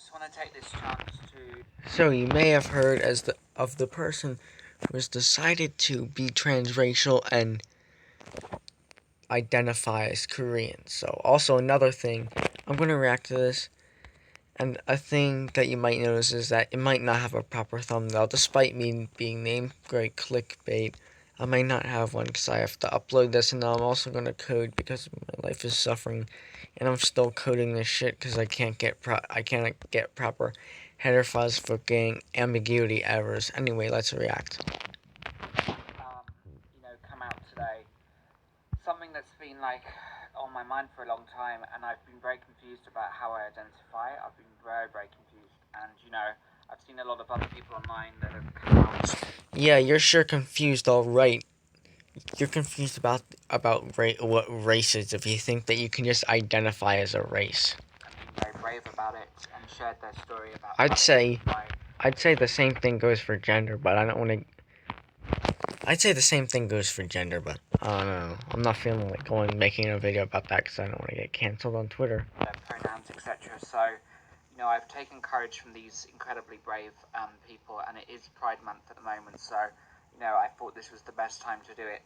just want to take this chance to... So you may have heard of the person who has decided to be transracial and identify as Korean. So also another thing, I'm going to react to this, and a thing that you might notice is that it might not have a proper thumbnail, despite me being named Great Clickbait. I might not have one because I have to upload this, and now I'm also going to code because my life is suffering, and I'm still coding this shit because I can't get proper header files for getting ambiguity errors. Anyway, let's react. come out today. Something that's been like on my mind for a long time, and I've been very confused about how I identify. I've been very, very confused, and I've seen a lot of other people online that have come out. Yeah, you're sure confused, all right. You're confused about what race is if you think that you can just identify as a race. And been very brave about it and shared their story about. I'd say the same thing goes for gender, but I don't want to. I'd say the same thing goes for gender, but I don't know. I'm not feeling like making a video about that because I don't want to get canceled on Twitter. Their pronouns, etc. So, I've taken courage from these incredibly brave people, and it is Pride Month at the moment. So, I thought this was the best time to do it.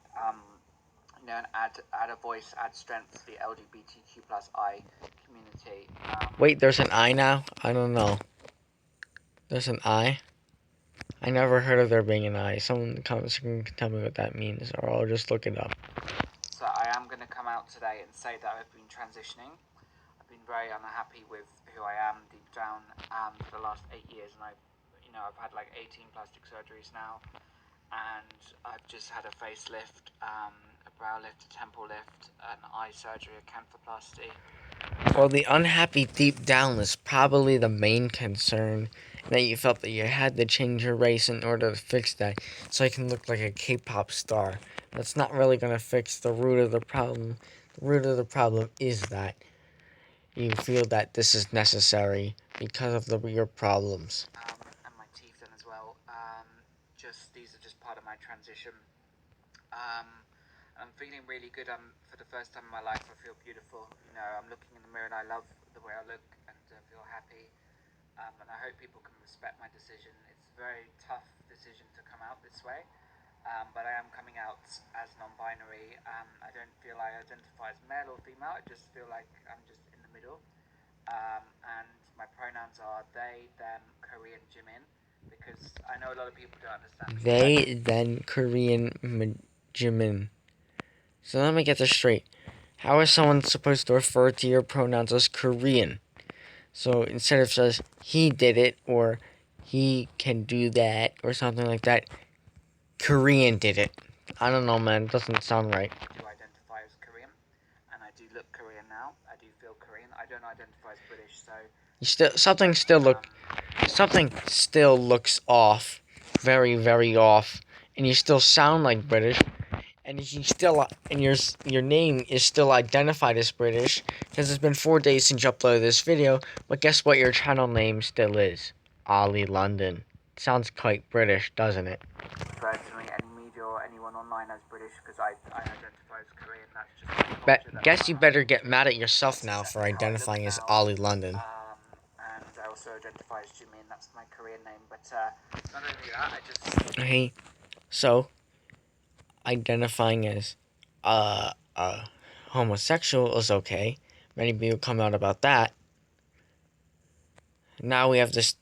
And add a voice, add strength to the LGBTQ plus I community. Wait, there's an I now? I don't know. There's an I? I never heard of there being an I. Someone in the comments can tell me what that means, or I'll just look it up. So I am going to come out today and say that I've been transitioning. I've been very unhappy with who I am deep down for the last 8 years, and I've had like 18 plastic surgeries now, and I've just had a facelift, a brow lift, a temple lift, an eye surgery, a canthoplasty. Well, the unhappy deep down was probably the main concern, that you felt that you had to change your race in order to fix that, so you can look like a K-pop star. That's not really going to fix the root of the problem. The root of the problem is that you feel that this is necessary because of your problems. And my teeth done as well. These are just part of my transition. I'm feeling really good. For the first time in my life, I feel beautiful. I'm looking in the mirror and I love the way I look and feel happy. And I hope people can respect my decision. It's a very tough decision to come out this way. But I am coming out as non-binary. I don't feel I identify as male or female. I just feel like I'm just in the middle. And my pronouns are they, them, Korean, Jimin. Because I know a lot of people don't understand. They, then Korean, Jimin. So let me get this straight. How is someone supposed to refer to your pronouns as Korean? So instead of says he did it or he can do that or something like that, Korean did it. I don't know, man. It doesn't sound right. I do identify as Korean, and I do look Korean now. I do feel Korean. I don't identify as British, so something still looks off, very, very off, and you still sound like British. And your name is still identified as British because it's been 4 days since you uploaded this video. But guess what? Your channel name still is Ollie London. Sounds quite British, doesn't it? refer to me, any media or anyone online as British because I identify as Korean. That's just Guess you better get mad at yourself now for identifying as Ollie London. And I also identify as Jimin. That's my Korean name. But not only that, I just. Hey, so identifying as homosexual is okay. Many people come out about that. Now we have this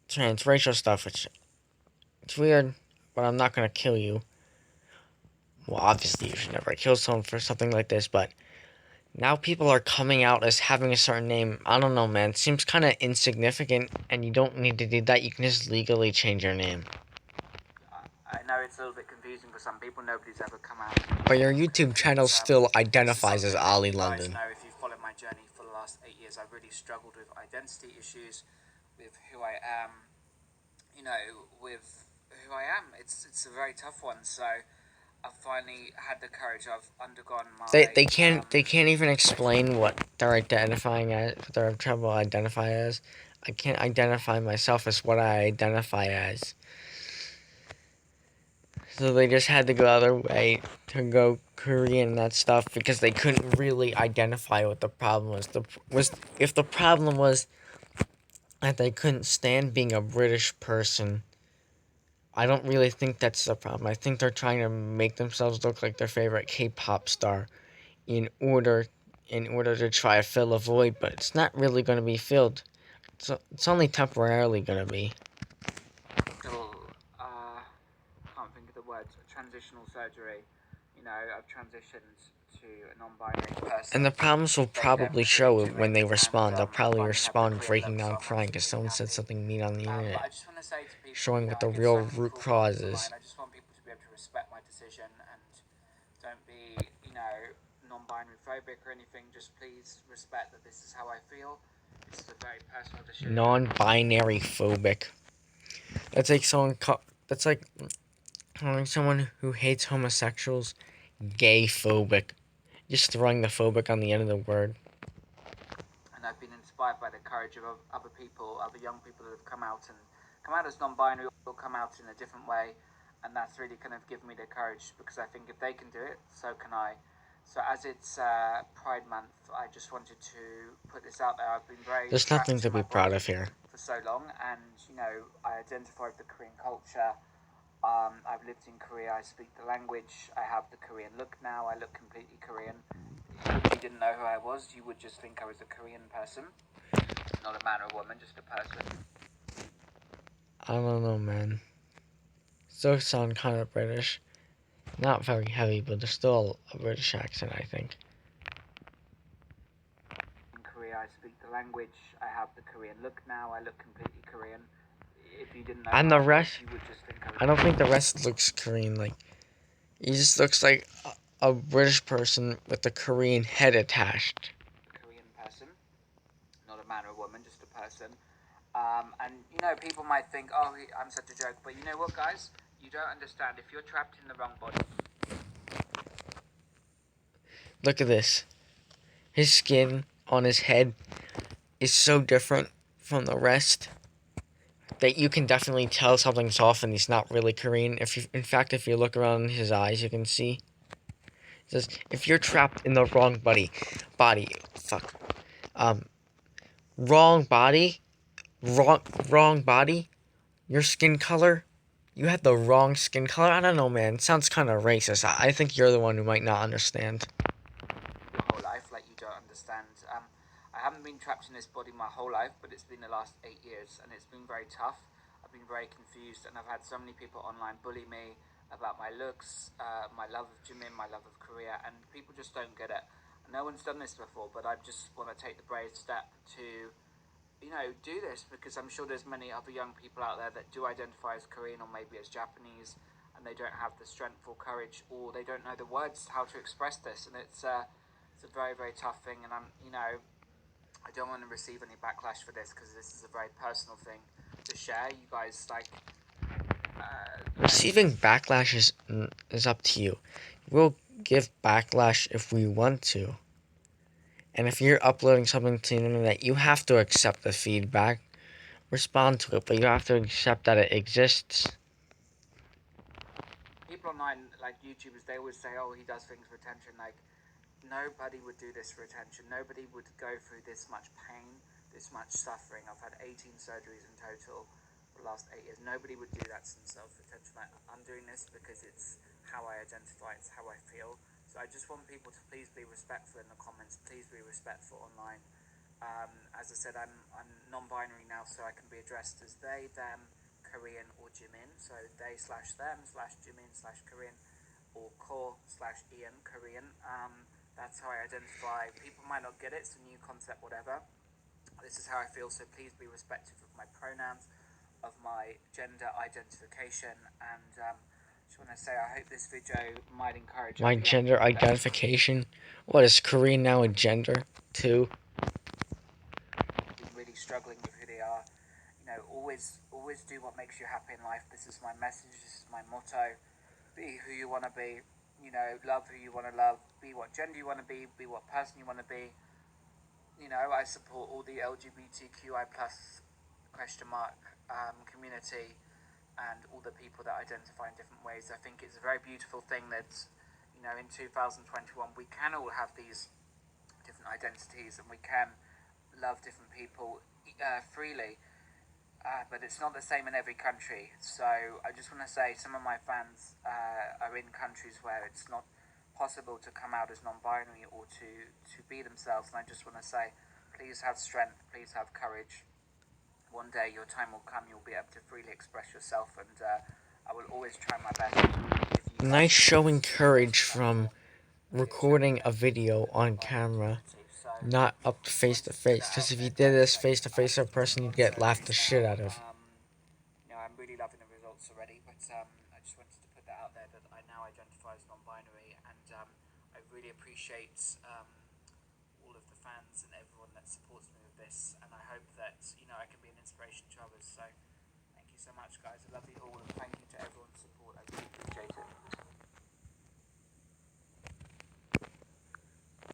transracial stuff, which it's weird, but I'm not gonna kill you. Well, obviously you should never kill someone for something like this, but now people are coming out as having a certain name. I don't know, man. It seems kind of insignificant, and you don't need to do that. You can just legally change your name. I know it's a little bit confusing for some people. Nobody's ever come out. But your YouTube channel still identifies as Ollie London. Guys know, if you followed my journey for the last 8 years, I've really struggled with identity issues, with who I am. With who I am. It's a very tough one. So I've finally had the courage. I've undergone my. They can't even explain what they're identifying as. What they're having trouble identifying as. I can't identify myself as what I identify as. So they just had to go other way to go Korean and that stuff because they couldn't really identify what the problem was. If the problem was that they couldn't stand being a British person. I don't really think that's the problem. I think they're trying to make themselves look like their favorite K-pop star in order to try to fill a void, but it's not really going to be filled. So it's only temporarily going to be. Can't think of the words. Transitional surgery. I've transitioned to a non-binary person. And the problems will They don't probably really show to when me, they and respond. They'll I probably finally have the respond Korean breaking look, so down I'm crying because absolutely someone said happy. something mean on the But internet, I just want to say to people, showing what I the get so real many root cool cause comments is. online. I just want people to be able to respect my decision and don't be, non-binary phobic or anything. Just please respect that this is how I feel. This is a very personal decision. Non-binary phobic. That's like someone. That's like calling someone who hates homosexuals gay phobic. Just throwing the phobic on the end of the word. And I've been inspired by the courage of other people, other young people that have come out as non-binary or come out in a different way, and that's really kind of given me the courage because I think if they can do it, so can I. So as it's Pride Month, I just wanted to put this out there. I've been very There's nothing trapped to in be my proud body of here. for so long, and I identify with the Korean culture. I've lived in Korea. I speak the language. I have the Korean look now. I look completely Korean. If you didn't know who I was, you would just think I was a Korean person, not a man or a woman, just a person. I don't know, man. Still sound kind of British. Not very heavy, but there's still a British accent, I think. In Korea, I speak the language. I have the Korean look now. I look completely Korean. If you didn't know And who the I was, rest, you would just think I was. I don't think the rest looks Korean. Like, he just looks like a British person with a Korean head attached. Korean person, not a man or a woman, just a person. And people might think, oh, I'm such a joke, but you know what, guys? You don't understand. If you're trapped in the wrong body, Look at this. His skin on his head is so different from the rest that you can definitely tell something's off and he's not really Korean. In fact, if you look around his eyes, you can see. It says, if you're trapped in the wrong fuck, um, wrong body, wrong body, your skin color, you had the wrong skin color. I don't know, man. It sounds kind of racist. I think you're the one who might not understand. your whole life, like you don't understand. I haven't been trapped in this body my whole life, but it's been the last 8 years, and it's been very tough. I've been very confused, and I've had so many people online bully me about my looks, my love of Jimin, my love of Korea, and people just don't get it. No one's done this before, but I just want to take the brave step to, do this because I'm sure there's many other young people out there that do identify as Korean or maybe as Japanese, and they don't have the strength or courage, or they don't know the words how to express this, and it's a very very tough thing, and I don't want to receive any backlash for this because this is a very personal thing to share. You guys Receiving backlash is up to you. We'll give backlash if we want to. And if you're uploading something to the internet, you have to accept the feedback, respond to it, but you have to accept that it exists. people online, like YouTubers, they always say, "Oh, he does things for attention." Like, nobody would do this for attention. Nobody would go through this much pain, this much suffering. I've had 18 surgeries in total for the last 8 years. Nobody would do that to themselves for attention. I'm doing this because it's how I identify, it's how I feel. So I just want people to please be respectful in the comments. Please be respectful online. As I said, I'm non-binary now, so I can be addressed as they, them, Korean, or Jimin. So they slash them slash Jimin slash Korean, or Ko slash Ian Korean. That's how I identify. People might not get it. It's a new concept, whatever. This is how I feel. So please be respectful of my pronouns, of my gender identification, and just want to say I hope this video might encourage My gender identification? What is Korean now a gender too? Been really struggling with who they are. Always do what makes you happy in life. This is my message. This is my motto. Be who you want to be. Love who you want to love. Be what gender you want to be. Be what person you want to be. I support all the LGBTQI plus question mark community and all the people that identify in different ways. I think it's a very beautiful thing that, in 2021 we can all have these different identities and we can love different people freely. but it's not the same in every country. So I just want to say some of my fans are in countries where it's not possible to come out as non-binary or to be themselves, and I just want to say, please have strength, please have courage. One day your time will come, you'll be able to freely express yourself, and I will always try my best to give you Nice guys showing the best courage from platform to recording a represent video the on non-binary camera, community. So not up I just face wanted to to put face. that Because out if you there, did guys. this So face to face, a it's been person a would lot of get laughed surgeries the shit now. out of. I'm really loving the results already, but I just wanted to put that out there that I now identify as non-binary, and I really appreciate all of the fans and everyone that supports me with this, and I hope that I can be an inspiration to others. So thank you so much, guys. I love you all, and thank you